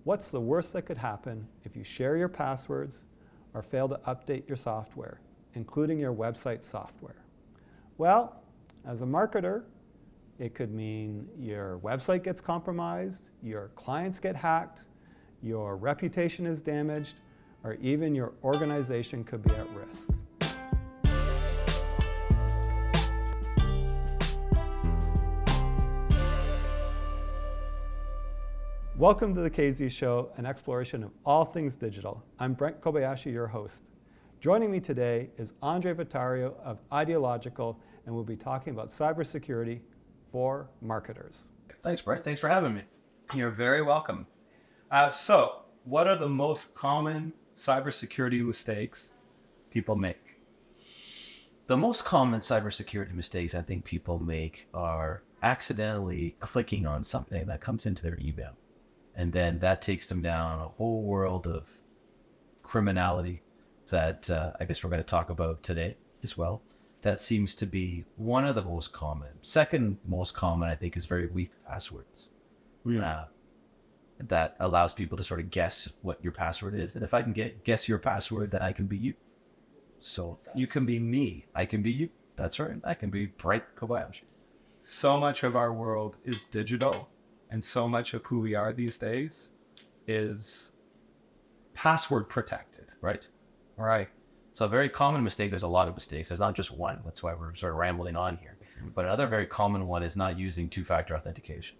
What's the worst that could happen if you share your passwords or fail to update your software, including your website software? Well, as a marketer, it could mean your website gets compromised, your clients get hacked, your reputation is damaged, or even your organization could be at risk. Welcome to the KZ Show, an exploration of all things digital. I'm Brent Kobayashi, your host. Joining me today is Andre Vittorio of Idealogical, and we'll be talking about cybersecurity for marketers. Thanks, Brent. Thanks for having me. You're very welcome. So, what are the most common cybersecurity mistakes people make? The most common cybersecurity mistakes I think people make are accidentally clicking on something that comes into their email. And then that takes them down a whole world of criminality that I guess we're going to talk about today as well. That seems to be one of the most common. Second most common, I think, is very weak passwords. Yeah. That allows people to sort of guess what your password is. And if I can guess your password, then I can be you. So you can be me. I can be you. That's right. I can be Brent Kobayashi. So much of our world is digital, and so much of who we are these days is password protected. Right. Right. So a very common mistake, there's a lot of mistakes. There's not just one. That's why we're sort of rambling on here. But another very common one is not using two-factor authentication.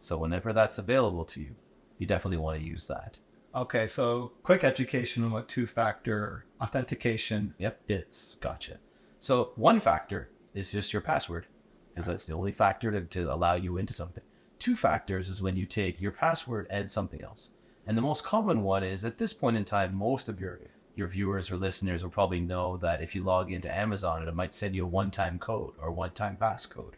So whenever that's available to you, you definitely want to use that. Okay, so quick education on what two-factor authentication is. Gotcha. So one factor is just your password, because that's the only factor to allow you into something. Two factors is when you take your password and something else. And the most common one is, at this point in time, most of your viewers or listeners will probably know that if you log into Amazon, it might send you a one-time code or one-time passcode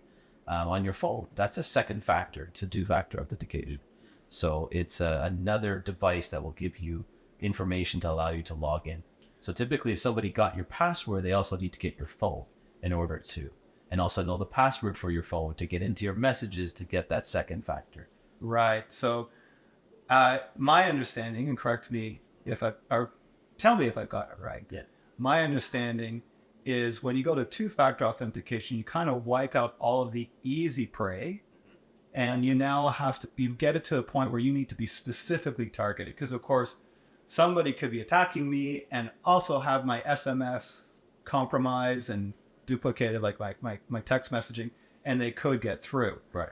on your phone. That's a second factor to two-factor authentication. So it's another device that will give you information to allow you to log in. So typically, if somebody got your password, they also need to get your phone in order to, and also know the password for your phone to get into your messages to get that second factor. Right. So my understanding, and correct me if or tell me if I got it right. Yeah. My understanding is when you go to two-factor authentication, you kind of wipe out all of the easy prey, and you now you get it to a point where you need to be specifically targeted. Because of course, somebody could be attacking me and also have my SMS compromised and duplicated, like my text messaging, and they could get through. Right.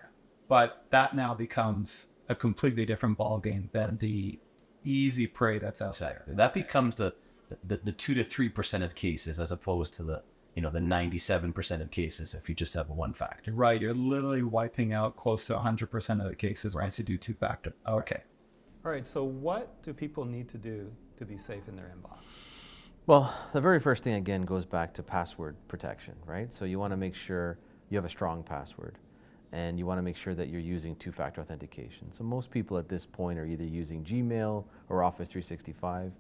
But that now becomes a completely different ballgame than the easy prey that's out there. That becomes the 2 to 3% of cases, as opposed to the 97% of cases if you just have one factor. Right. You're literally wiping out close to 100% of the cases once you do two-factor. Okay. All right. So what do people need to do to be safe in their inbox? Well, the very first thing, again, goes back to password protection, right? So you want to make sure you have a strong password, and you want to make sure that you're using two-factor authentication. So most people at this point are either using Gmail or Office 365,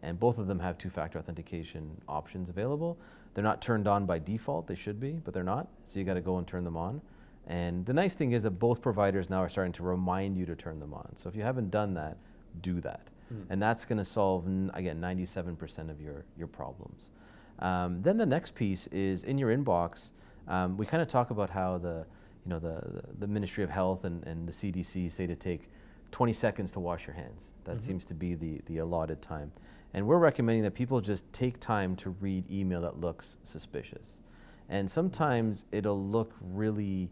and both of them have two-factor authentication options available. They're not turned on by default. They should be, but they're not. So you got to go and turn them on. And the nice thing is that both providers now are starting to remind you to turn them on. So if you haven't done that, do that. And that's going to solve, again, 97% of your problems. Then the next piece is in your inbox. We kind of talk about how the Ministry of Health and the CDC say to take 20 seconds to wash your hands. That seems to be the allotted time. And we're recommending that people just take time to read email that looks suspicious. And sometimes it'll look really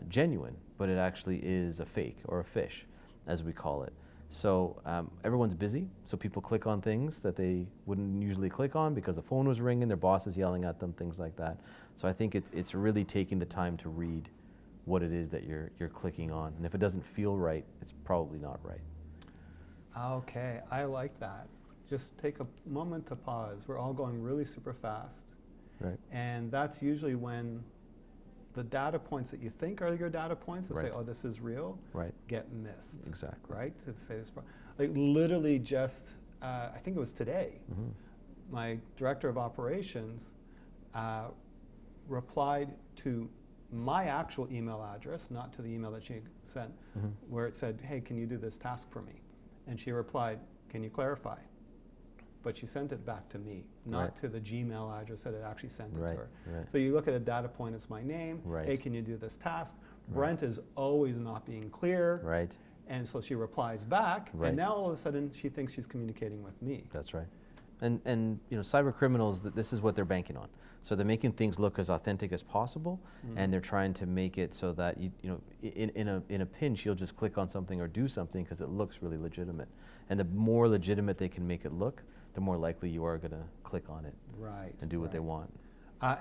genuine, but it actually is a fake or a phish, as we call it. So everyone's busy, so people click on things that they wouldn't usually click on because the phone was ringing, their boss is yelling at them, things like that. So I think it's really taking the time to read what it is that you're clicking on. And if it doesn't feel right, it's probably not right. Okay, I like that. Just take a moment to pause. We're all going really super fast. Right. And that's usually when the data points that you think are your data points that say, oh, this is real, get missed. Exactly. Right? To say this, like literally just, I think it was today, my director of operations replied to my actual email address, not to the email that she sent, where it said, hey, can you do this task for me? And she replied, "Can you clarify?" But she sent it back to me, not Right. to the Gmail address that it actually sent it Right, to her. right. So you look at a data point, it's my name. Right. Hey, can you do this task? Brent is always not being clear. Right. And so she replies back, Right. and now all of a sudden she thinks she's communicating with me. That's right. And you know, cyber criminals, this is what they're banking on. So they're making things look as authentic as possible, and they're trying to make it so that you know, in a pinch, you'll just click on something or do something because it looks really legitimate. And the more legitimate they can make it look, the more likely you are going to click on it Right. and do what they right. want.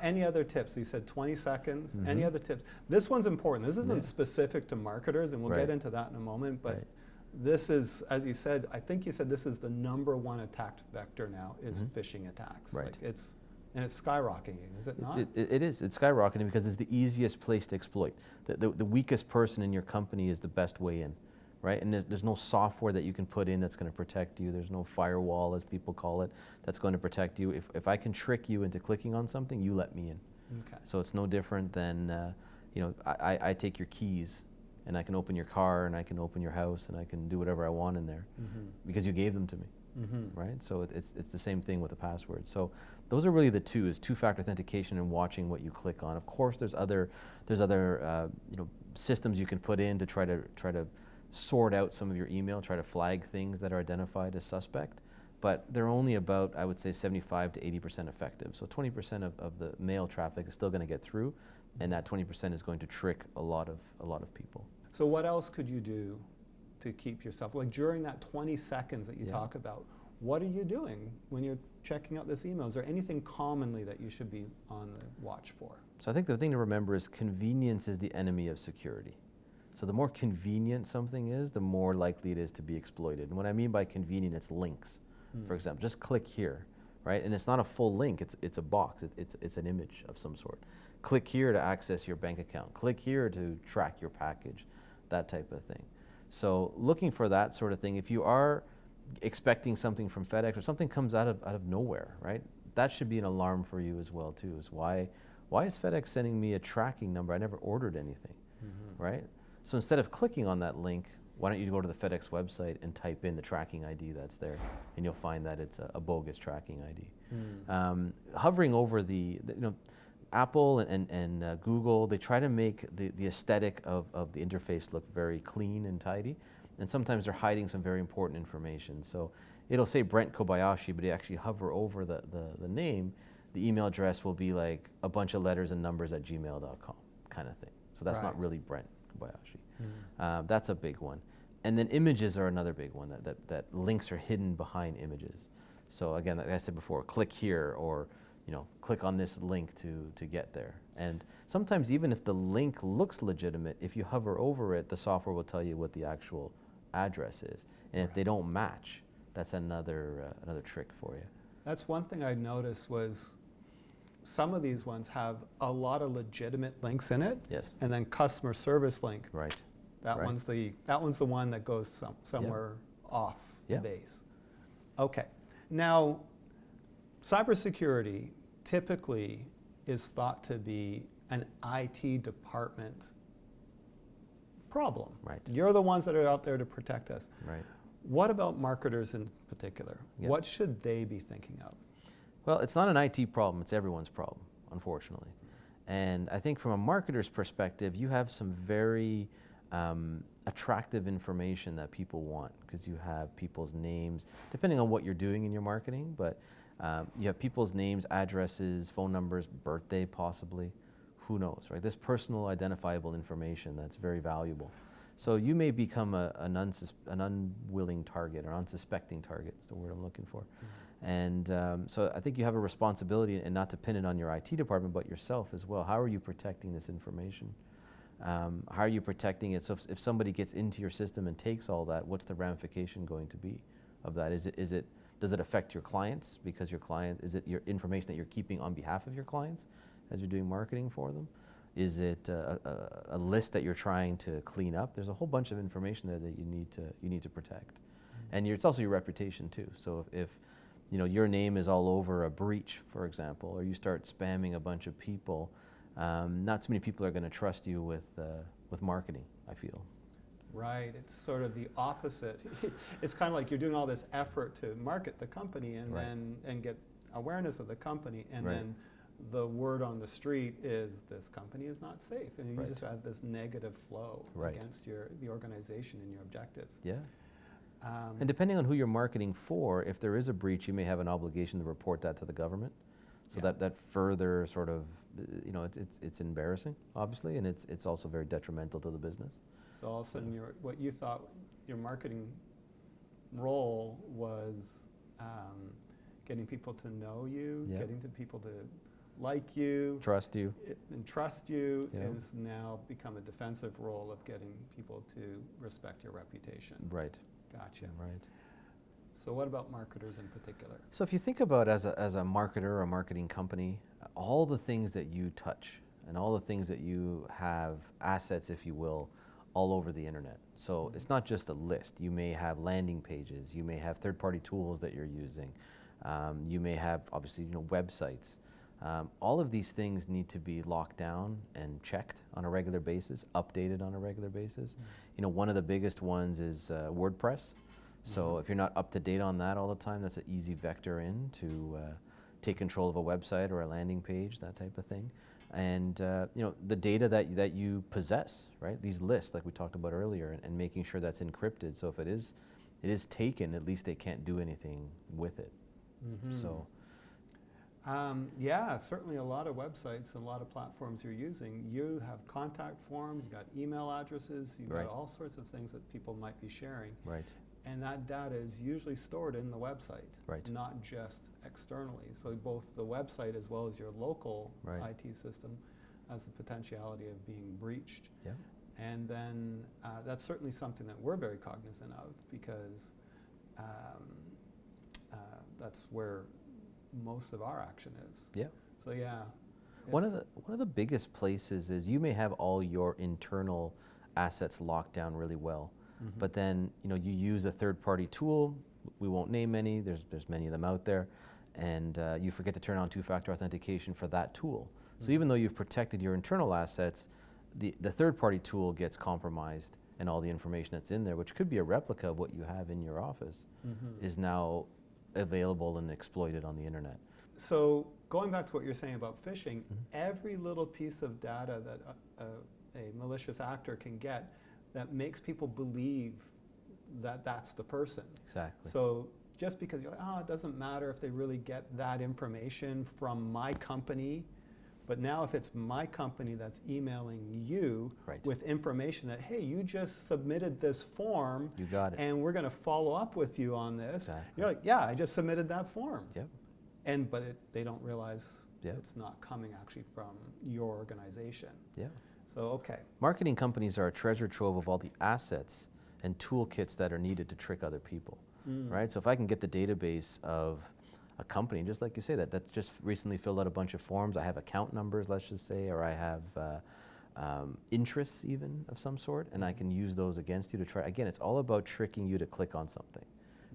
Any other tips? You said 20 seconds. Any other tips? This one's important. This isn't specific to marketers, and we'll Right. get into that in a moment. But Right. this is, as you said, I think you said this is the #1 attack vector now is phishing attacks. Right. Like it's skyrocketing, is it not? It is. It's skyrocketing because it's the easiest place to exploit. The weakest person in your company is the best way in, right? And there's no software that you can put in that's going to protect you. There's no firewall, as people call it, that's going to protect you. If I can trick you into clicking on something, you let me in. Okay. So it's no different than, you know, I take your keys and I can open your car and I can open your house and I can do whatever I want in there because you gave them to me. Right? So it's the same thing with the password. So those are really the two, is two-factor authentication and watching what you click on. Of course, there's other you know, systems you can put in to try to sort out some of your email, try to flag things that are identified as suspect. But they're only about, I would say, 75 to 80% effective. So 20% of the mail traffic is still going to get through, and that 20% is going to trick a lot of people. So what else could you do to keep yourself, like during that 20 seconds that you talk about, what are you doing when you're checking out this email? Is there anything commonly that you should be on the watch for? So I think the thing to remember is convenience is the enemy of security. So the more convenient something is, the more likely it is to be exploited. And what I mean by convenient, it's links. For example, just click here, right? And it's not a full link, it's a box, it's an image of some sort. Click here to access your bank account. Click here to track your package, that type of thing. So looking for that sort of thing, if you are expecting something from FedEx or something comes out of nowhere, right? That should be an alarm for you as well too, is why is FedEx sending me a tracking number? I never ordered anything, right? So instead of clicking on that link, why don't you go to the FedEx website and type in the tracking ID that's there, and you'll find that it's a bogus tracking ID. Hovering over the you know, Apple and Google, they try to make the aesthetic of the interface look very clean and tidy, and sometimes they're hiding some very important information. So it'll say Brent Kobayashi, but you actually hover over the name, the email address will be like a bunch of letters and numbers at gmail.com kind of thing. So that's not really Brent Kobayashi. That's a big one. And then images are another big one, that links are hidden behind images. So again, like I said before, click here, or you know, click on this link to get there. And sometimes even if the link looks legitimate, if you hover over it, the software will tell you what the actual address is. And if they don't match, that's another trick for you. That's one thing I noticed was some of these ones have a lot of legitimate links in it. Yes. And then customer service link. Right. That Right. one's the one that goes somewhere off the base. Okay. Now, cybersecurity typically is thought to be an IT department problem. Right. You're the ones that are out there to protect us. Right. What about marketers in particular? Yep. What should they be thinking of? Well, it's not an IT problem, it's everyone's problem, unfortunately. And I think from a marketer's perspective, you have some very attractive information that people want, because you have people's names, depending on what you're doing in your marketing, but you have people's names, addresses, phone numbers, birthday possibly, who knows, right? This personal identifiable information that's very valuable. So you may become an unwilling target, or unsuspecting target is the word I'm looking for. And so I think you have a responsibility, and not to pin it on your IT department, but yourself as well. How are you protecting this information? How are you protecting it? So if somebody gets into your system and takes all that, what's the ramification going to be of that? Does it affect your clients? Because is it your information that you're keeping on behalf of your clients as you're doing marketing for them? Is it a list that you're trying to clean up? There's a whole bunch of information there that you need to protect, and it's also your reputation too. So if you know your name is all over a breach, for example, or you start spamming a bunch of people, not too many people are going to trust you with marketing, I feel. Right, it's sort of the opposite. It's kind of like you're doing all this effort to market the company and Right. then and get awareness of the company, and Right. then the word on the street is this company is not safe, and you Right. just have this negative flow Right. against the organization and your objectives. Yeah. And depending on who you're marketing for, if there is a breach, you may have an obligation to report that to the government. So Yeah. that further sort of, it's embarrassing, obviously, and it's also very detrimental to the business. So all of a sudden, what you thought your marketing role was getting people to know you, Yeah. getting to people to like you, Trust you. and trust you, Yeah. is now become a defensive role of getting people to respect your reputation. Right. Gotcha. Right. So what about marketers in particular? So if you think about as a marketer or a marketing company, all the things that you touch and all the things that you have, assets, if you will, all over the internet. So it's not just a list. You may have landing pages. You may have third-party tools that you're using. You may have, obviously, websites. All of these things need to be locked down and checked on a regular basis, updated on a regular basis. One of the biggest ones is WordPress. So if you're not up to date on that all the time, that's an easy vector in to take control of a website or a landing page, that type of thing. And the data that you possess, right? These lists, like we talked about earlier, and making sure that's encrypted. So if it is taken, at least they can't do anything with it. So. Yeah, certainly a lot of websites, a lot of platforms you're using, you have contact forms, you've got email addresses, you've Right. got all sorts of things that people might be sharing. Right. And that data is usually stored in the website, Right. not just externally. So both the website as well as your local Right. IT system has the potentiality of being breached. Yeah. And then that's certainly something that we're very cognizant of, because that's where most of our action is. Yeah. So yeah. One of the biggest places is you may have all your internal assets locked down really well, but then you use a third-party tool. We won't name any. There's many of them out there, and you forget to turn on two-factor authentication for that tool. So even though you've protected your internal assets, the third-party tool gets compromised, and all the information that's in there, which could be a replica of what you have in your office, is now available and exploited on the internet. So going back to what you're saying about phishing, every little piece of data that a malicious actor can get that makes people believe that that's the person. Exactly. So just because you're like, it doesn't matter if they really get that information from my company, but now if it's my company that's emailing you Right. with information that, hey, you just submitted this form, You got it. and we're going to follow up with you on this. Exactly. You're like, yeah, I just submitted that form. Yep. But they don't realize Yep. it's not coming actually from your organization. Yeah. So, okay. Marketing companies are a treasure trove of all the assets and toolkits that are needed to trick other people, right? So if I can get the database of a company, just like you say, that's just recently filled out a bunch of forms, I have account numbers, let's just say, or I have interests even of some sort, and I can use those against you to try. Again, it's all about tricking you to click on something,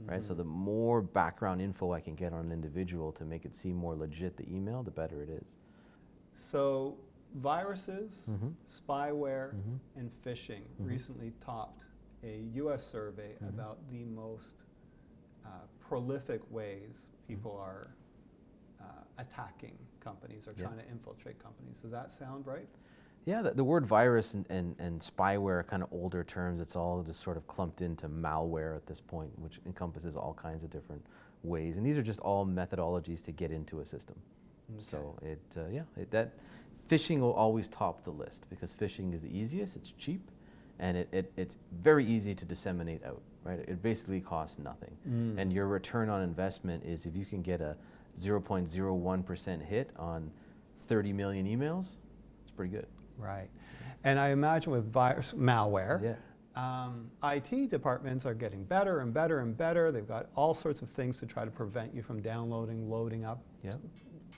right? So the more background info I can get on an individual to make it seem more legit, the email, the better it is. So viruses, spyware, Mhm. and phishing recently topped a US survey about the most prolific ways people are attacking companies or trying to infiltrate companies. Does that sound right? Yeah, the word virus and spyware are kind of older terms. It's all just sort of clumped into malware at this point, which encompasses all kinds of different ways. And these are just all methodologies to get into a system. Okay. So that phishing will always top the list because phishing is the easiest, it's cheap, and it's very easy to disseminate out, right? It basically costs nothing. And your return on investment is if you can get a 0.01% hit on 30 million emails, it's pretty good. Right. And I imagine with malware, Yeah. IT departments are getting better and better and better. They've got all sorts of things to try to prevent you from downloading, loading up, Yeah.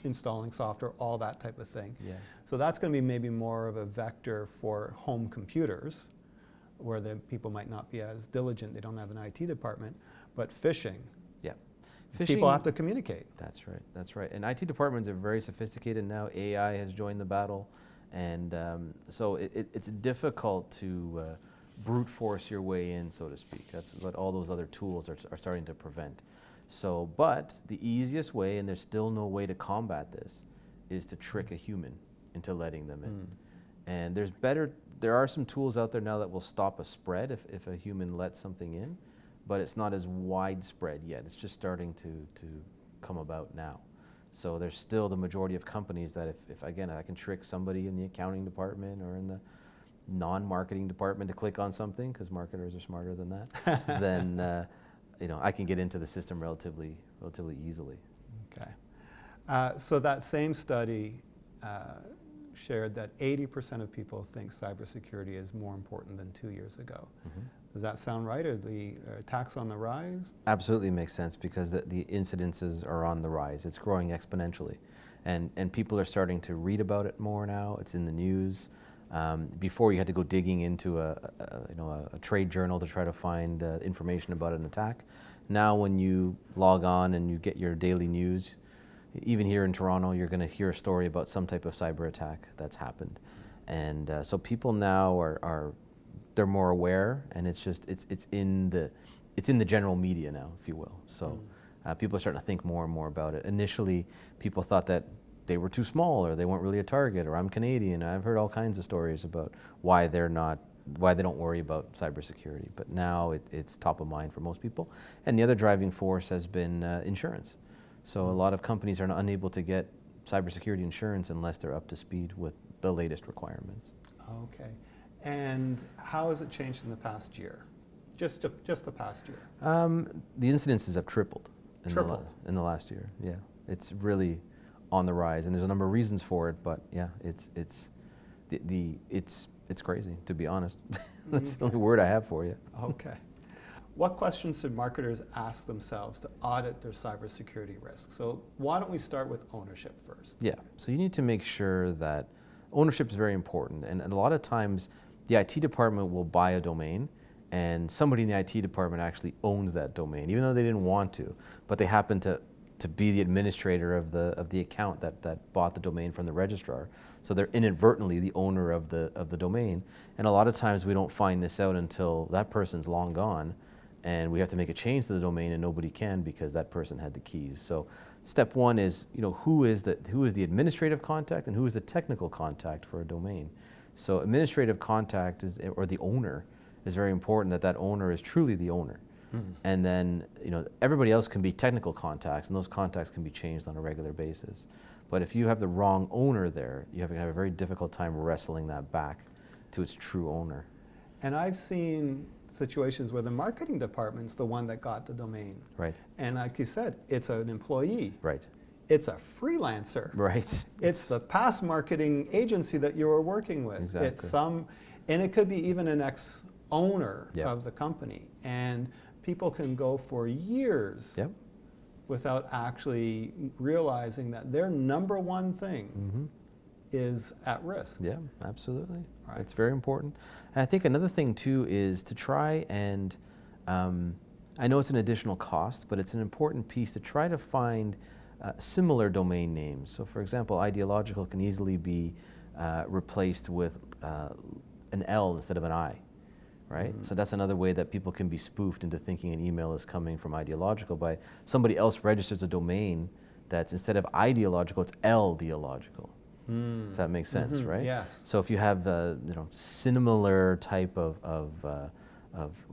installing software, all that type of thing. Yeah. So that's going to be maybe more of a vector for home computers, where the people might not be as diligent, they don't have an IT department, but phishing, Yeah. people have to communicate. That's right. That's right. And IT departments are very sophisticated now. AI has joined the battle, and so it's difficult to brute force your way in, so to speak. That's what all those other tools are starting to prevent. So, but the easiest way, and there's still no way to combat this, is to trick a human into letting them in. And there are some tools out there now that will stop a spread if a human lets something in, but it's not as widespread yet. It's just starting to come about now. So there's still the majority of companies that if again, I can trick somebody in the accounting department or in the non-marketing department to click on something, because marketers are smarter than that, then I can get into the system relatively easily. Okay. So that same study shared that 80% of people think cybersecurity is more important than 2 years ago. Does that sound right? Are the attacks on the rise? Absolutely makes sense, because the incidences are on the rise. It's growing exponentially. And people are starting to read about it more now. It's in the news. Before, you had to go digging into a trade journal to try to find information about an attack. Now when you log on and you get your daily news, even here in Toronto, you're going to hear a story about some type of cyber attack that's happened. And so people now they're more aware, and it's in the general media now, if you will. So people are starting to think more and more about it. Initially, people thought that they were too small, or they weren't really a target, or I'm Canadian. I've heard all kinds of stories about why they don't worry about cybersecurity. But now it's top of mind for most people. And the other driving force has been insurance. So a lot of companies are unable to get cybersecurity insurance unless they're up to speed with the latest requirements. Okay. And how has it changed in the past year? Just the past year? The incidences have tripled in the last year. Yeah, it's really on the rise, and there's a number of reasons for it. But yeah, it's crazy, to be honest. That's the only word I have for you. Okay. What questions should marketers ask themselves to audit their cybersecurity risks? So why don't we start with ownership first? Yeah, so you need to make sure that ownership is very important. And a lot of times the IT department will buy a domain, and somebody in the IT department actually owns that domain, even though they didn't want to, but they happen to be the administrator of the account that bought the domain from the registrar. So they're inadvertently the owner of the domain. And a lot of times we don't find this out until that person's long gone, and we have to make a change to the domain, and nobody can because that person had the keys. So step one is, who is the administrative contact and who is the technical contact for a domain. So administrative contact or the owner is very important, that owner is truly the owner. And then everybody else can be technical contacts, and those contacts can be changed on a regular basis. But if you have the wrong owner there, you have a very difficult time wrestling that back to its true owner. And I've seen situations where the marketing department's the one that got the domain. Right. And like you said, it's an employee. Right. It's a freelancer. Right. It's the past marketing agency that you were working with. Exactly. It's and it could be even an ex-owner of the company. And people can go for years without actually realizing that their number one thing is at risk. Yeah, absolutely. Right. It's very important. And I think another thing too is to try and, I know it's an additional cost, but it's an important piece to try to find similar domain names. So for example, Idealogical can easily be replaced with an L instead of an I. Right? So that's another way that people can be spoofed into thinking an email is coming from Idealogical by somebody else registers a domain that's, instead of Idealogical, it's L-deological. Does that make sense, right? Yes. So if you have similar type of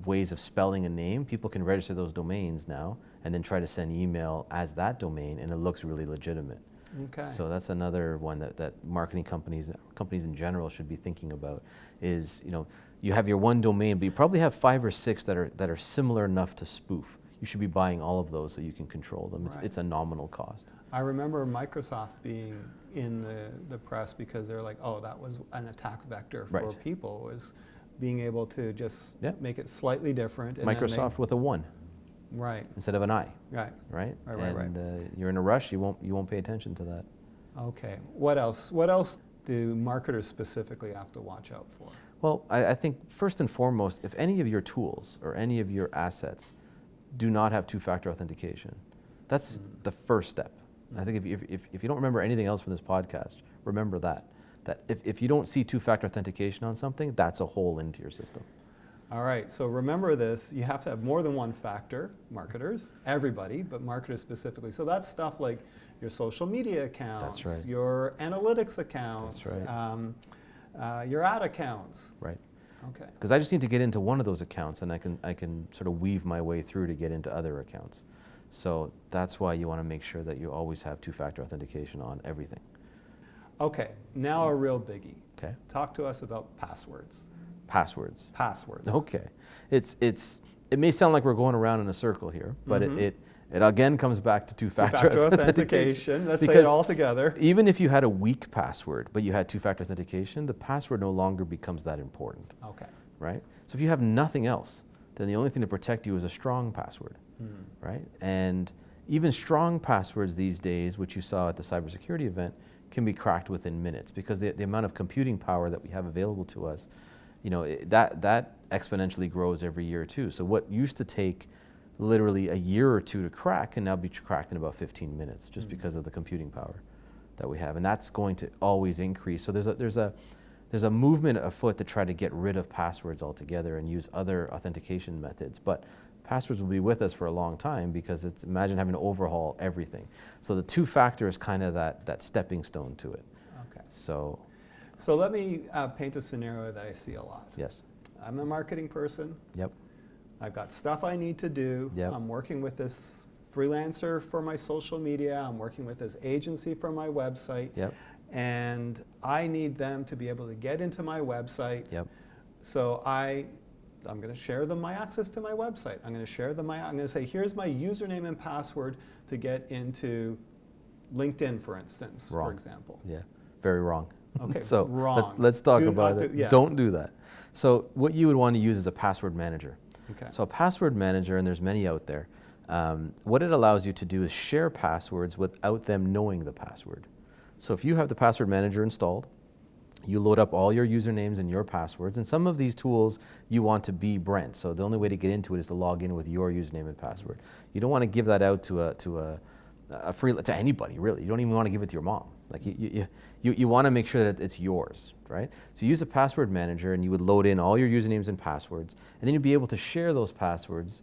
ways of spelling a name, people can register those domains now and then try to send email as that domain, and it looks really legitimate. Okay. So that's another one that marketing companies in general should be thinking about is, you have your one domain, but you probably have 5 or 6 that are similar enough to spoof. You should be buying all of those so you can control them. Right. It's a nominal cost. I remember Microsoft being in the press because they're like, oh, that was an attack vector for people, was being able to just make it slightly different. And Microsoft with a 1. Right. Instead of an I. Right. Right? Right. You're in a rush, you won't pay attention to that. Okay. What else? What else do marketers specifically have to watch out for? Well, I think first and foremost, if any of your tools or any of your assets do not have two-factor authentication, that's the first step. I think if you don't remember anything else from this podcast, remember that if you don't see two-factor authentication on something, that's a hole into your system. All right, so remember this, you have to have more than one factor, marketers, everybody, but marketers specifically. So that's stuff like your social media accounts, That's right. your analytics accounts, That's right. your ad accounts. Right. Okay. Because I just need to get into one of those accounts, and I can sort of weave my way through to get into other accounts. So that's why you want to make sure that you always have two-factor authentication on everything. Okay, now a real biggie. Okay. Talk to us about passwords. Passwords. Passwords. Okay. It may sound like we're going around in a circle here, but it again comes back to two-factor authentication. Let's say it Because all together. even if you had a weak password, but you had two-factor authentication, the password no longer becomes that important, Okay. right? So if you have nothing else, then the only thing to protect you is a strong password, right? And even strong passwords these days, which you saw at the cybersecurity event, can be cracked within minutes because the amount of computing power that we have available to us, that exponentially grows every year too. So what used to take literally a year or two to crack can now be cracked in about 15 minutes just because of the computing power that we have, and that's going to always increase. So there's a movement afoot to try to get rid of passwords altogether and use other authentication methods, but passwords will be with us for a long time because imagine having to overhaul everything. So the two-factor is kind of that stepping stone to it. Okay. So let me paint a scenario that I see a lot. yes. I'm a marketing person. Yep. I've got stuff I need to do. Yep. I'm working with this freelancer for my social media. I'm working with this agency for my website. Yep. And I need them to be able to get into my website. Yep. So I'm going to share them my access to my website. I'm going to share them I'm going to say, here's my username and password to get into LinkedIn, for instance, Wrong. for example. Yeah. Very wrong. Okay, So wrong. let's talk Do about not it. do- yes. Don't do that. So what you would want to use is a password manager. Okay. So a password manager, and there's many out there, what it allows you to do is share passwords without them knowing the password. So if you have the password manager installed, you load up all your usernames and your passwords, and some of these tools you want to be Brent. So the only way to get into it is to log in with your username and password. You don't want to give that out to anybody, really. You don't even want to give it to your mom. Like you want to make sure that it's yours, right? So use a password manager, and you would load in all your usernames and passwords, and then you'd be able to share those passwords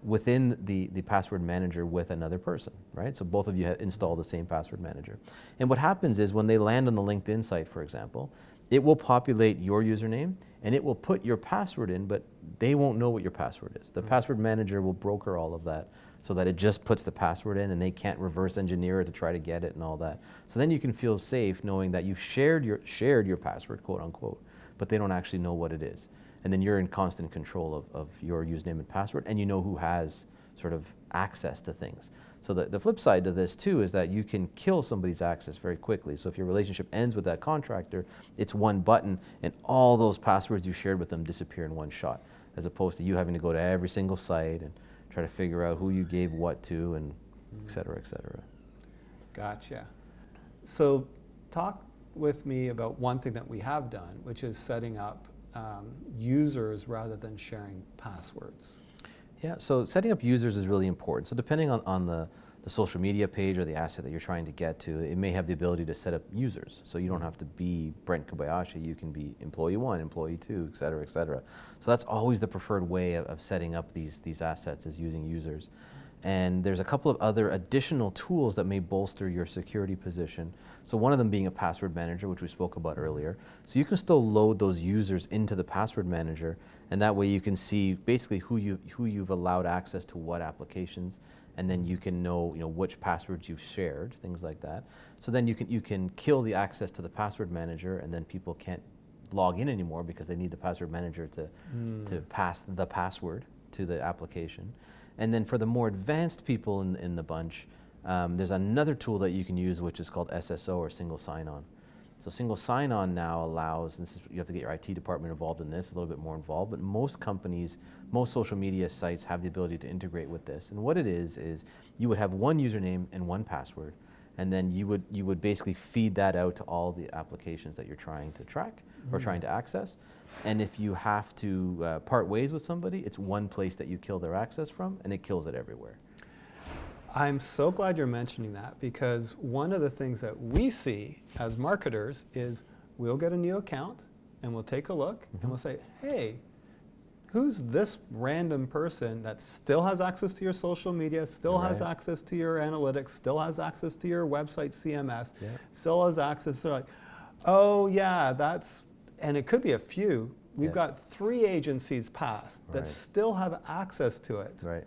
within the password manager with another person, right? So both of you install the same password manager. And what happens is when they land on the LinkedIn site, for example, it will populate your username and it will put your password in, but they won't know what your password is. The password manager will broker all of that so that it just puts the password in and they can't reverse engineer it to try to get it and all that. So then you can feel safe knowing that you've shared your password, quote unquote, but they don't actually know what it is. And then you're in constant control of your username and password, and you know who has sort of access to things. So the flip side to this too is that you can kill somebody's access very quickly. So if your relationship ends with that contractor, it's one button and all those passwords you shared with them disappear in one shot, as opposed to you having to go to every single site and try to figure out who you gave what to and et cetera, et cetera. Gotcha. So talk with me about one thing that we have done, which is setting up users rather than sharing passwords. Yeah, so setting up users is really important. So depending on the social media page or the asset that you're trying to get to, it may have the ability to set up users. So you don't have to be Brent Kobayashi, you can be employee 1, employee 2, et cetera, et cetera. So that's always the preferred way of setting up these assets, is using users. And there's a couple of other additional tools that may bolster your security position. So one of them being a password manager, which we spoke about earlier. So you can still load those users into the password manager, and that way you can see basically who you've allowed access to what applications, and then you can know which passwords you've shared, things like that. So then you can kill the access to the password manager, and then people can't log in anymore because they need the password manager to pass the password to the application. And then for the more advanced people in the bunch, there's another tool that you can use, which is called SSO, or single sign-on. So single sign-on now allows, and you have to get your IT department involved in this, a little bit more involved, but most companies, most social media sites have the ability to integrate with this. And what it is you would have one username and one password, and then you would basically feed that out to all the applications that you're trying to track or trying to access. And if you have to part ways with somebody, it's one place that you kill their access from, and it kills it everywhere. I'm so glad you're mentioning that, because one of the things that we see as marketers is we'll get a new account and we'll take a look and we'll say, hey, who's this random person that still has access to your social media, still has Right. access to your analytics, still has access to your website CMS, Yeah. still has access to like, oh yeah, that's, and it could be a few. We've Yeah. got 3 agencies past that Right. still have access to it. Right.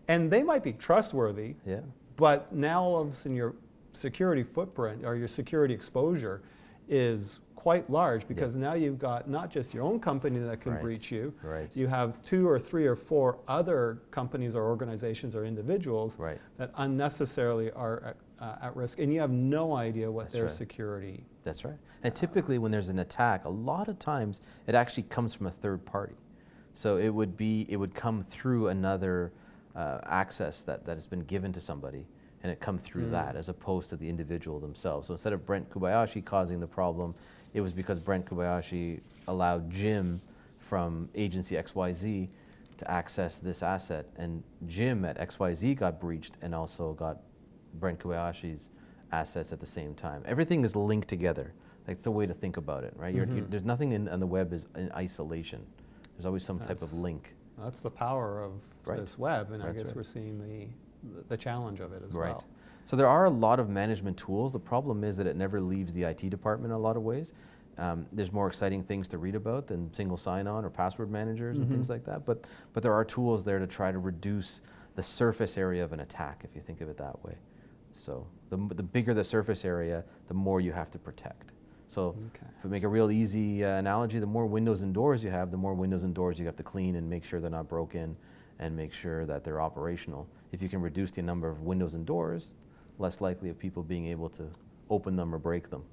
And they might be trustworthy, Yeah. but now all of a sudden your security footprint or your security exposure is quite large because now you've got not just your own company that can Right. breach you, Right. you have 2 or 3 or 4 other companies or organizations or individuals Right. that unnecessarily are at risk, and you have no idea what That's their right. Security. That's right. And typically when there's an attack, a lot of times it actually comes from a third party. So it would come through another access that has been given to somebody, and it come through that as opposed to the individual themselves. So instead of Brent Kobayashi causing the problem, it was because Brent Kobayashi allowed Jim from agency XYZ to access this asset, and Jim at XYZ got breached and also got Brent Kobayashi's assets at the same time. Everything is linked together. That's the way to think about it, right? There's nothing on the web is in isolation. There's always some type of link. That's the power of Right. this web, and I That's guess right. we're seeing the challenge of it as Right. well. So there are a lot of management tools. The problem is that it never leaves the IT department in a lot of ways. There's more exciting things to read about than single sign-on or password managers and things like that. But there are tools there to try to reduce the surface area of an attack, if you think of it that way. So the bigger the surface area, the more you have to protect. So if we make a real easy analogy, the more windows and doors you have, the more windows and doors you have to clean and make sure they're not broken and make sure that they're operational. If you can reduce the number of windows and doors, less likely of people being able to open them or break them.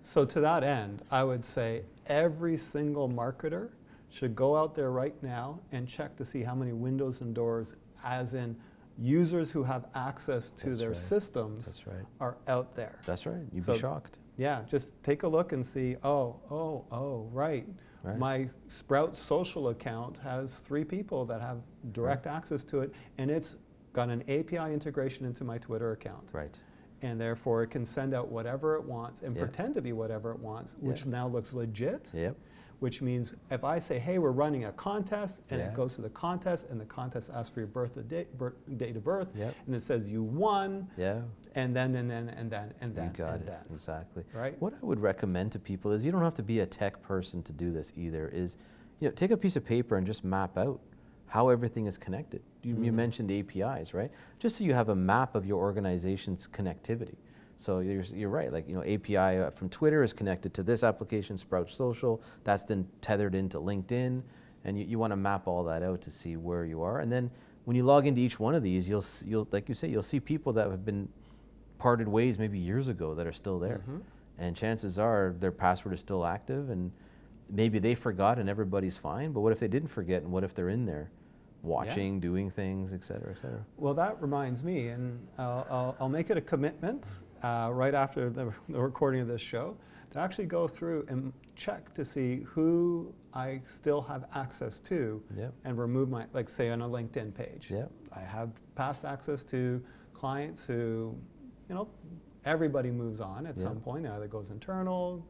So to that end, I would say every single marketer should go out there right now and check to see how many windows and doors, as in users who have access to That's their right. systems, That's right. are out there. That's right. You'd So- be shocked. Yeah, just take a look and see, right. Right. My Sprout social account has 3 people that have direct access to it, and it's got an API integration into my Twitter account. Right. And therefore it can send out whatever it wants and Yeah. pretend to be whatever it wants, which now looks legit. Yep. Which means if I say, hey, we're running a contest, and Yeah. it goes to the contest, and the contest asks for your date of birth, Yep. and it says you won, Yeah. and then. You got it. Exactly. Right? What I would recommend to people is you don't have to be a tech person to do this either. Is take a piece of paper and just map out how everything is connected. You mentioned APIs, right? Just so you have a map of your organization's connectivity. So you're right. Like API from Twitter is connected to this application, Sprout Social. That's then tethered into LinkedIn, and you want to map all that out to see where you are. And then when you log into each one of these, you'll like you say, you'll see people that have been parted ways maybe years ago that are still there. And chances are their password is still active, and maybe they forgot and everybody's fine. But what if they didn't forget, and what if they're in there watching, doing things, et cetera, et cetera? Well, that reminds me, and I'll make it a commitment right after the recording of this show to actually go through and check to see who I still have access to and remove my, like say on a LinkedIn page. I have past access to clients who, everybody moves on at some point. It either goes internal,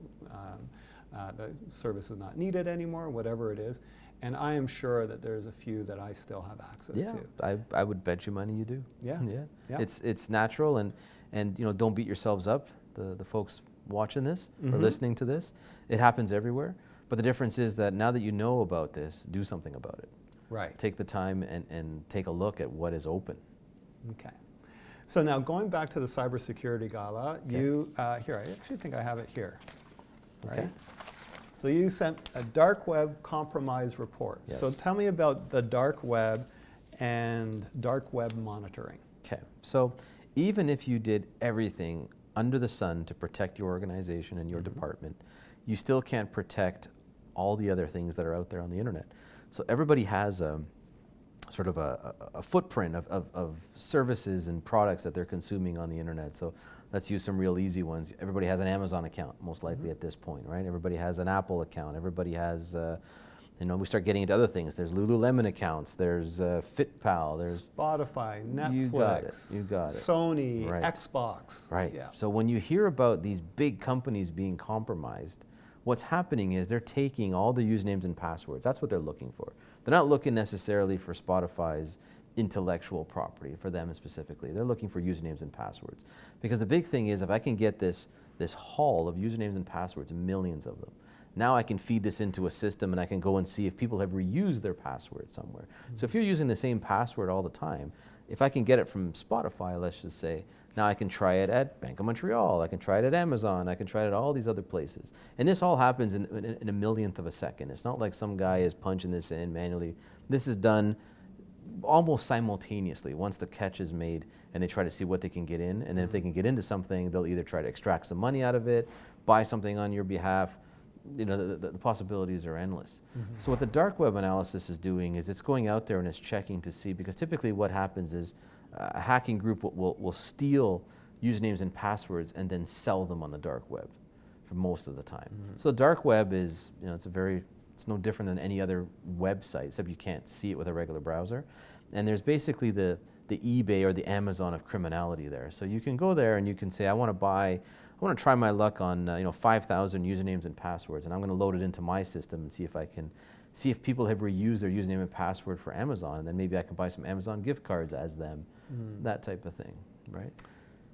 the service is not needed anymore, whatever it is. And I am sure that there's a few that I still have access to. I would bet you money you do. Yeah. It's natural, and don't beat yourselves up. The folks watching this or listening to this, it happens everywhere. But the difference is that now that you know about this, do something about it. Right. Take the time and take a look at what is open. Okay. So now going back to the cybersecurity gala, you here, I actually think I have it here. Right? Okay. So you sent a dark web compromise report. Yes. So tell me about the dark web and dark web monitoring. Okay. So even if you did everything under the sun to protect your organization and your department, you still can't protect all the other things that are out there on the internet. So everybody has a sort of a footprint of services and products that they're consuming on the internet. So let's use some real easy ones. Everybody has an Amazon account, most likely at this point, right? Everybody has an Apple account. Everybody has, we start getting into other things. There's Lululemon accounts. There's FitPal. There's Spotify, Netflix. You got it. Sony, Right. Xbox. Right. Yeah. So when you hear about these big companies being compromised, what's happening is they're taking all the usernames and passwords. That's what they're looking for. They're not looking necessarily for Spotify's intellectual property, for them specifically. They're looking for usernames and passwords. Because the big thing is, if I can get this haul of usernames and passwords, millions of them, now I can feed this into a system and I can go and see if people have reused their password somewhere. So if you're using the same password all the time, if I can get it from Spotify, let's just say, now I can try it at Bank of Montreal, I can try it at Amazon, I can try it at all these other places. And this all happens in a millionth of a second. It's not like some guy is punching this in manually. This is done almost simultaneously once the catch is made, and they try to see what they can get in. And then if they can get into something, they'll either try to extract some money out of it, buy something on your behalf. You know, the possibilities are endless. So what the dark web analysis is doing is it's going out there and it's checking to see, because typically what happens is a hacking group will steal usernames and passwords and then sell them on the dark web for most of the time. So the dark web is, you know, it's no different than any other website, except you can't see it with a regular browser. And there's basically the eBay or the Amazon of criminality there. So you can go there and you can say, I want to try my luck on 5,000 usernames and passwords, and I'm going to load it into my system and see if people have reused their username and password for Amazon, and then maybe I can buy some Amazon gift cards as them, that type of thing, right?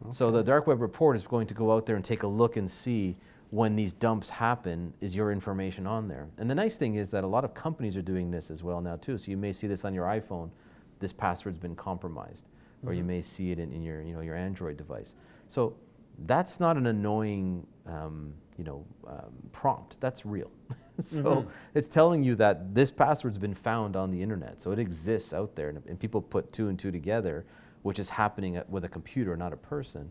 Okay. So the dark web report is going to go out there and take a look and see when these dumps happen, is your information on there? And the nice thing is that a lot of companies are doing this as well now too. So you may see this on your iPhone, this password's been compromised, or you may see it in your Android device. So that's not an annoying prompt. That's real. So it's telling you that this password's been found on the internet. So it exists out there, and people put two and two together, which is happening with a computer, not a person.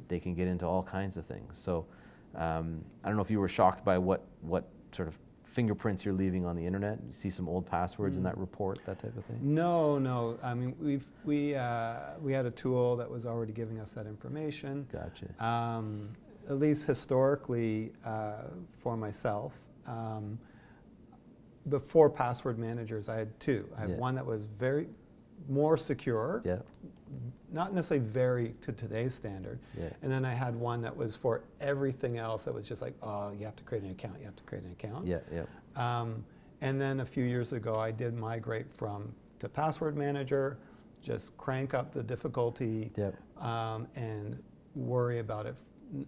They can get into all kinds of things. So I don't know if you were shocked by what sort of fingerprints you're leaving on the internet. You see some old passwords in that report, that type of thing? No. I mean, we had a tool that was already giving us that information. Gotcha. At least historically, for myself, before password managers, I had two. I had one that was more secure. Yeah. Not necessarily very to today's standard. Yeah. And then I had one that was for everything else that was just like, oh, you have to create an account, Yeah. And then a few years ago, I did migrate to password manager, just crank up the difficulty, and worry about it.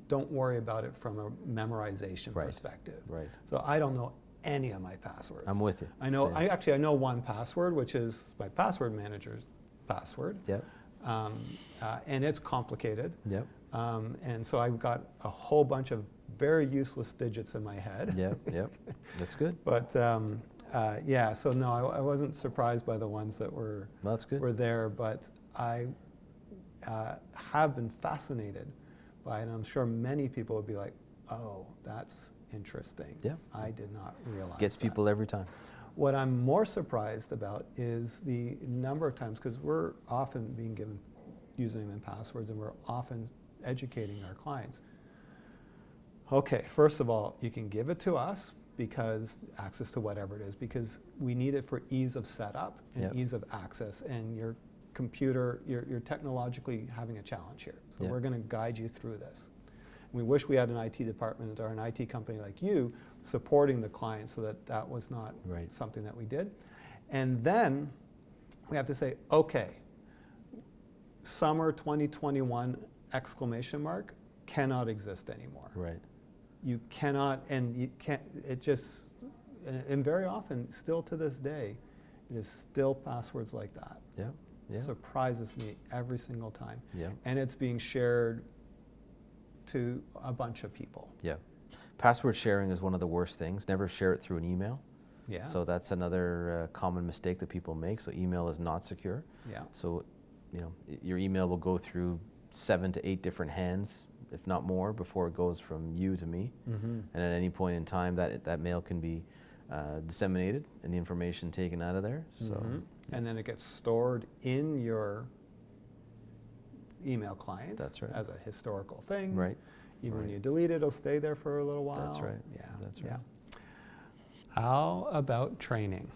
Don't worry about it from a memorization perspective. Right. So I don't know any of my passwords. I'm with you. I know. I know one password, which is my password manager's password. Yep. And it's complicated. Yep. And so I've got a whole bunch of very useless digits in my head. Yep. That's good. But so no, I wasn't surprised by the ones that were there, but I have been fascinated by it, and I'm sure many people would be like, oh, that's interesting. Yeah. I did not realize Gets that. people every time. What I'm more surprised about is the number of times, because we're often being given username and passwords, and we're often educating our clients. Okay, first of all, you can give it to us because access to whatever it is, because we need it for ease of setup and ease of access, and your computer, you're technologically having a challenge here. So we're going to guide you through this. We wish we had an IT department or an IT company like you supporting the client so that was not something that we did. And then we have to say, okay, summer 2021 ! Cannot exist anymore. Right. You cannot, and you can't, and very often, still to this day, it is still passwords like that. Yeah. Surprises me every single time. Yeah. And it's being shared to a bunch of people. Yeah. Password sharing is one of the worst things. Never share it through an email. Yeah. So that's another common mistake that people make. So email is not secure. Yeah. So, your email will go through 7 to 8 different hands, if not more, before it goes from you to me. And at any point in time, that mail can be disseminated and the information taken out of there. So. And then it gets stored in your email client. That's right. As a historical thing. Right. Even when you delete it, it'll stay there for a little while. That's right. Yeah. That's right. Yeah. How about training?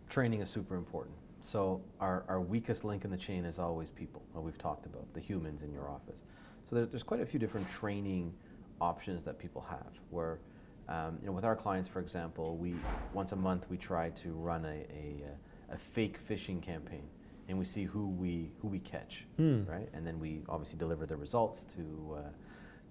Training is super important. So our weakest link in the chain is always people, what we've talked about, the humans in your office. So there's quite a few different training options that people have, where With our clients, for example, once a month we try to run a fake phishing campaign, and we see who we catch, right? And then we obviously deliver the results to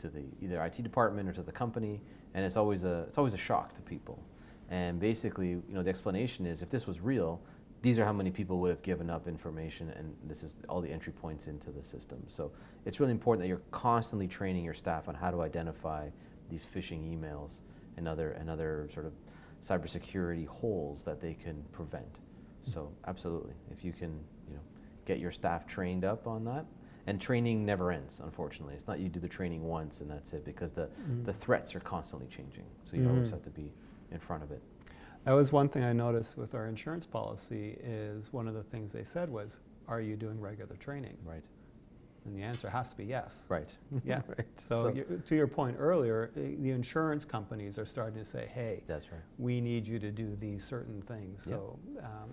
the either IT department or to the company, and it's always a shock to people. And basically, the explanation is, if this was real, these are how many people would have given up information, and this is all the entry points into the system. So it's really important that you're constantly training your staff on how to identify these phishing emails and other sort of cybersecurity holes that they can prevent. So absolutely, if you can, get your staff trained up on that. And training never ends, unfortunately. It's not you do the training once and that's it, because the threats are constantly changing. So you always have to be in front of it. That was one thing I noticed with our insurance policy. Is one of the things they said was, are you doing regular training? Right. And the answer has to be yes. Right. Yeah. Right. So to your point earlier, the insurance companies are starting to say, hey, That's right. we need you to do these certain things. Yep. So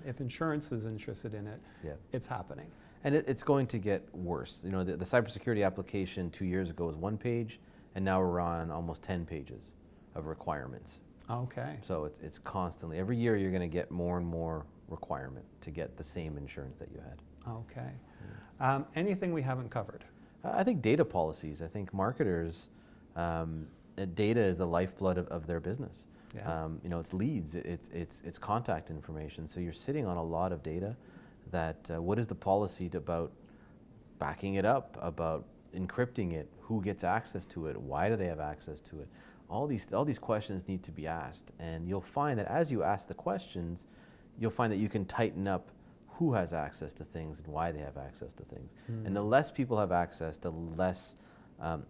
if insurance is interested in it, Yep. it's happening. And it's going to get worse. The cybersecurity application 2 years ago was 1 page, and now we're on almost 10 pages of requirements. Okay. So it's constantly, every year you're going to get more and more requirement to get the same insurance that you had. Okay. Anything we haven't covered? I think data policies. I think marketers, data is the lifeblood of their business. Yeah. It's leads, it's contact information. So you're sitting on a lot of data. That what is the policy about backing it up, about encrypting it, who gets access to it, why do they have access to it? All these questions need to be asked, and you'll find that as you ask the questions, you'll find that you can tighten up who has access to things and why they have access to things. And the less people have access, the less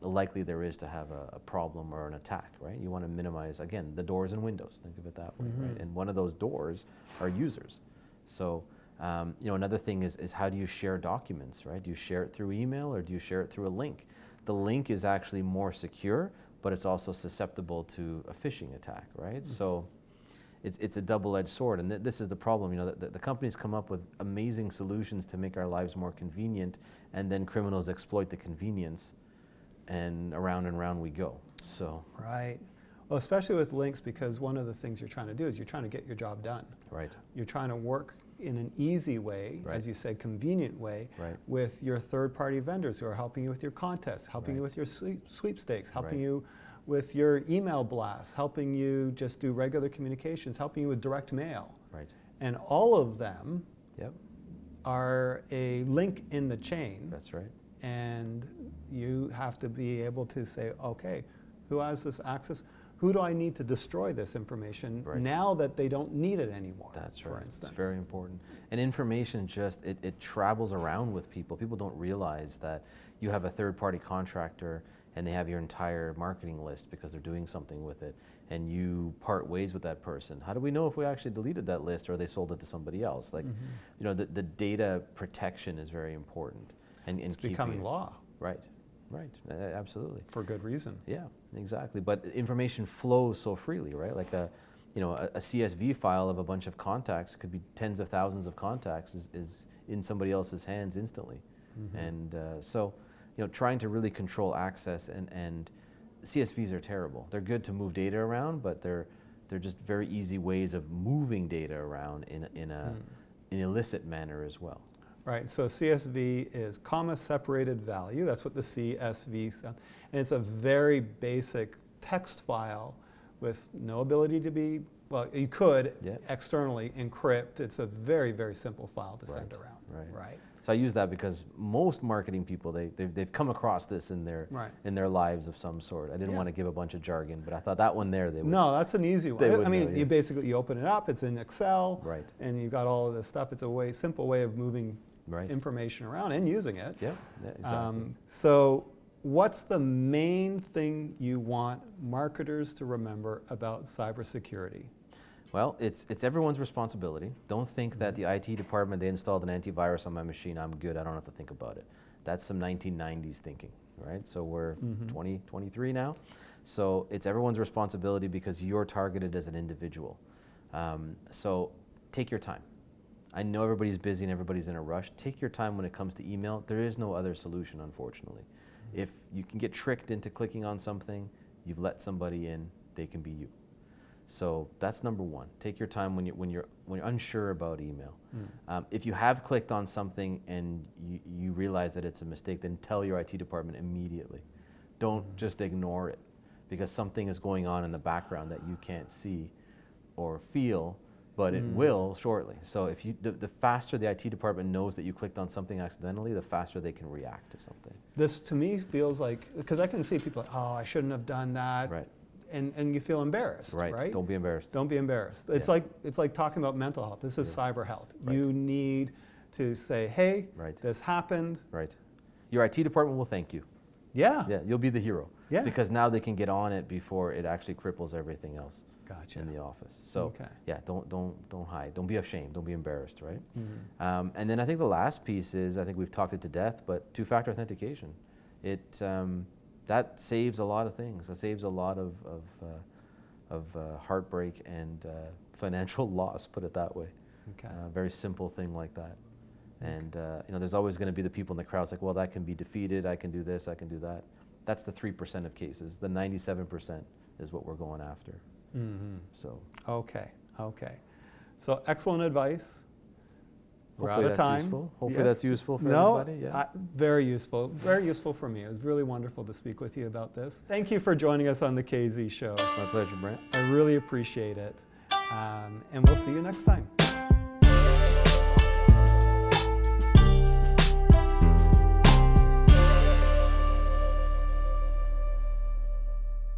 likely there is to have a problem or an attack, right? You want to minimize, again, the doors and windows, think of it that way, right? And one of those doors are users. So another thing is how do you share documents, right? Do you share it through email or do you share it through a link? The link is actually more secure, but it's also susceptible to a phishing attack, right? So it's a double-edged sword, and this is the problem. The companies come up with amazing solutions to make our lives more convenient, and then criminals exploit the convenience, and around we go. So Right. Well, especially with links, because one of the things you're trying to do is you're trying to get your job done. right, You're trying to work in an easy way, Right. as you say, convenient way, Right. with your third-party vendors who are helping you with your contests, helping you Right. with your sweepstakes, helping Right. you with your email blasts, helping you just do regular communications, helping you with direct mail. right, And all of them yep, are a link in the chain, that's right, and you have to be able to say, okay, who has this access? Who do I need to destroy this information Right. now that they don't need it anymore? that's for right. instance. It's very important. And information just, it travels around with people. People don't realize that you have a third-party contractor and they have your entire marketing list because they're doing something with it, and you part ways with that person. How do we know if we actually deleted that list or they sold it to somebody else? Like, the data protection is very important. And It's becoming law Right, right, absolutely. for good reason. Yeah, exactly. But information flows so freely, right? Like a CSV file of a bunch of contacts could be tens of thousands of contacts is in somebody else's hands instantly. And so, trying to really control access, and CSVs are terrible. They're good to move data around, but they're just very easy ways of moving data around in an illicit manner as well. Right, so CSV is comma separated value. That's what the CSV says. And it's a very basic text file with no ability to be, well, you could Yeah. externally encrypt. It's a very, very simple file to send Right, around. right. So I use that because most marketing people, they've come across this in their Right. in their lives of some sort. I didn't Yeah. want to give a bunch of jargon, but I thought that one there they would. No, that's an easy They one. would I mean, know, yeah. you basically open it up. It's in Excel, Right. and you've got all of this stuff. It's a simple way of moving Right. information around and using it. Yeah, exactly. So what's the main thing you want marketers to remember about cybersecurity? Well, it's everyone's responsibility. Don't think that the IT department, they installed an antivirus on my machine, I'm good, I don't have to think about it. That's some 1990s thinking, right? So we're 2023 now. So it's everyone's responsibility because you're targeted as an individual. So take your time. I know everybody's busy and everybody's in a rush. Take your time when it comes to email. There is no other solution, unfortunately. If you can get tricked into clicking on something, you've let somebody in, they can be you. So that's number one. Take your time when you're unsure about email. If you have clicked on something and you realize that it's a mistake, then tell your IT department immediately. Don't just ignore it, because something is going on in the background that you can't see or feel, but it will shortly. So if the faster the IT department knows that you clicked on something accidentally, the faster they can react to something. This to me feels like, because I can see people like, oh, I shouldn't have done that. Right. And you feel embarrassed, right? Don't be embarrassed. Don't be embarrassed. It's like talking about mental health. This is cyber health. Right. You need to say, hey, Right. this happened. Right. Your IT department will thank you. Yeah. Yeah, you'll be the hero. Yeah. Because now they can get on it before it actually cripples everything else Gotcha. in the office. So Okay. yeah, don't hide. Don't be ashamed. Don't be embarrassed, right? And then I think the last piece is, I think we've talked it to death, but two-factor authentication. It that saves a lot of things. It saves a lot of heartbreak and financial loss, put it that way. Okay. Very simple thing like that. And there's always going to be the people in the crowds like, well, that can be defeated. I can do this. I can do that. That's the 3% of cases. The 97% is what we're going after. So Okay. So excellent advice. We're hopefully out of that's time. useful. Hopefully Yes. that's useful for No, everybody. Yeah. very useful. Very useful for me. It was really wonderful to speak with you about this. Thank you for joining us on the KZ Show. My pleasure, Brent. I really appreciate it. And we'll see you next time.